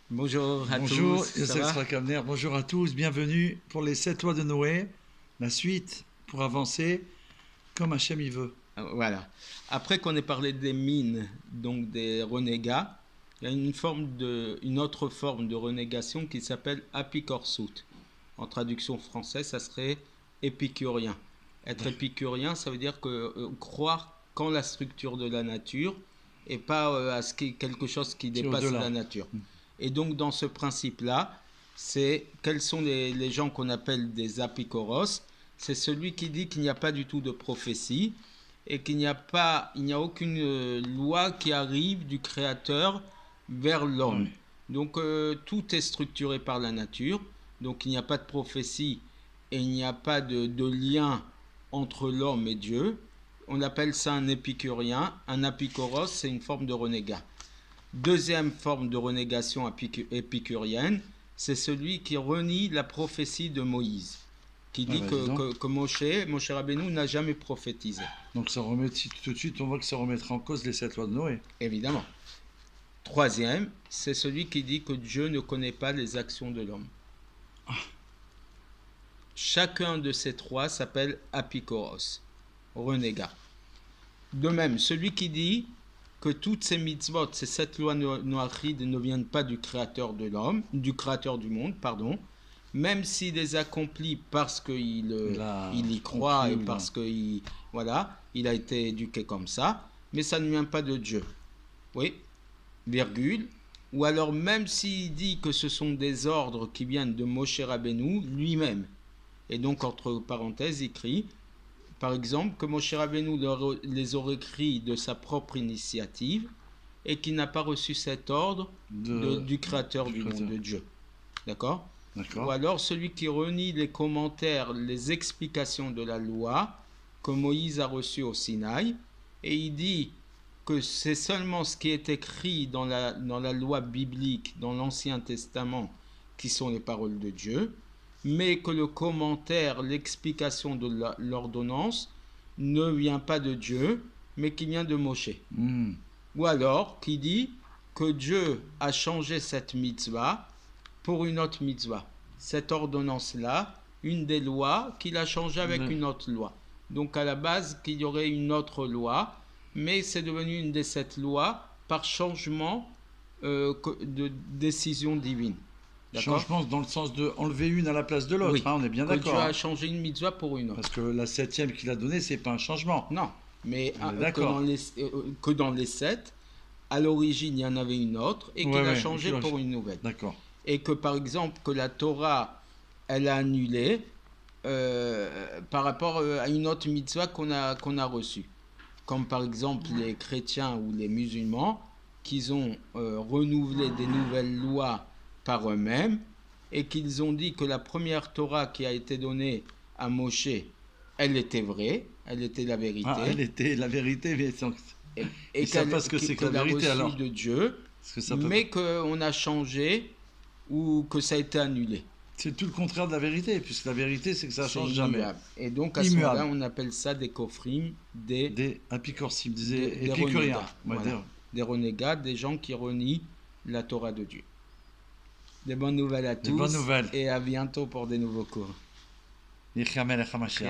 Bonjour à Bonjour, tous, ça Youssef va? Srakamner, bonjour à tous, bienvenue pour les 7 lois de Noé, la suite pour avancer comme Hachem y veut. Voilà. Après qu'on ait parlé des mines, donc des renégats, il y a une autre forme de renégation qui s'appelle apicorsut. En traduction française, ça serait épicurien. Être épicurien, ça veut dire que croire qu'en la structure de la nature et pas quelque chose qui C'est dépasse la au-delà. nature. Et donc dans ce principe-là, c'est quels sont les gens qu'on appelle des apikoros. C'est celui qui dit qu'il n'y a pas du tout de prophétie et il n'y a aucune loi qui arrive du Créateur vers l'homme. Ouais. Donc tout est structuré par la nature, donc il n'y a pas de prophétie et il n'y a pas de lien entre l'homme et Dieu. On appelle ça un épicurien. Un apicoros, c'est une forme de renégat. Deuxième forme de renégation épicurienne, c'est celui qui renie la prophétie de Moïse, qui Ah dit bah dis donc. que Moshe Rabbeinu n'a jamais prophétisé. Donc ça remet, tout de suite on voit que ça remettra en cause les 7 lois de Noé. Évidemment. Troisième, c'est celui qui dit que Dieu ne connaît pas les actions de l'homme. Chacun de ces trois s'appelle apikoros, renégat. De même, celui qui dit que toutes ces mitzvot, ces 7 lois noachides ne viennent pas du créateur de l'homme, du créateur du monde, pardon, même s'il les accomplit parce qu'il il y croit Compris et ou parce qu'il voilà, il a été éduqué comme ça, mais ça ne vient pas de Dieu. Oui, virgule. Ou alors même s'il dit que ce sont des ordres qui viennent de Moshe Rabbeinu lui-même. Et donc entre parenthèses écrit par exemple, que Moshe Rabbeinu les aurait écrits de sa propre initiative et qu'il n'a pas reçu cet ordre du créateur du monde, créateur. de Dieu. D'accord? Ou D'accord. alors celui qui renie les commentaires, les explications de la loi que Moïse a reçues au Sinaï, et il dit que c'est seulement ce qui est écrit dans la loi biblique, dans l'Ancien Testament, qui sont les paroles de Dieu, mais que le commentaire, l'explication de l'ordonnance ne vient pas de Dieu, mais qui vient de Moshe. Ou alors qui dit que Dieu a changé cette mitzvah pour une autre mitzvah. Cette ordonnance-là, une des lois qu'il a changé avec une autre loi. Donc à la base, qu'il y aurait une autre loi, mais c'est devenu une des 7 lois par changement de décision divine. D'accord? Changement dans le sens de enlever une à la place de l'autre, Oui, hein, on est bien que Dieu d'accord. a Hein. changé une mitzvah pour une Parce autre. que la 7e qu'il a donnée, c'est pas un changement. Non, mais On est d'accord. que dans les 7, à l'origine, il y en avait une autre et qu'il a Ouais, changé pour une nouvelle. d'accord. Et que par exemple, que la Torah, elle a annulé par rapport à une autre mitzvah qu'on a reçue. Comme par exemple les chrétiens ou les musulmans qui ont renouvelé des nouvelles lois par eux-mêmes et qu'ils ont dit que la première Torah qui a été donnée à Moshe, elle était vraie, elle était la vérité. Ah, elle était la vérité, mais et ils savent pas ce que c'est que la vérité alors. De Dieu, mais qu'on a changé ou que ça a été annulé. C'est tout le contraire de la vérité, puisque la vérité, c'est que ça ne change jamais. Et donc, à ce moment-là, on appelle ça des kofrim, des apicorsim, des épicuriens. Voilà. Des renégats, des gens qui renient la Torah de Dieu. Des bonnes nouvelles à tous. Bonnes nouvelles. Et à bientôt pour des nouveaux cours.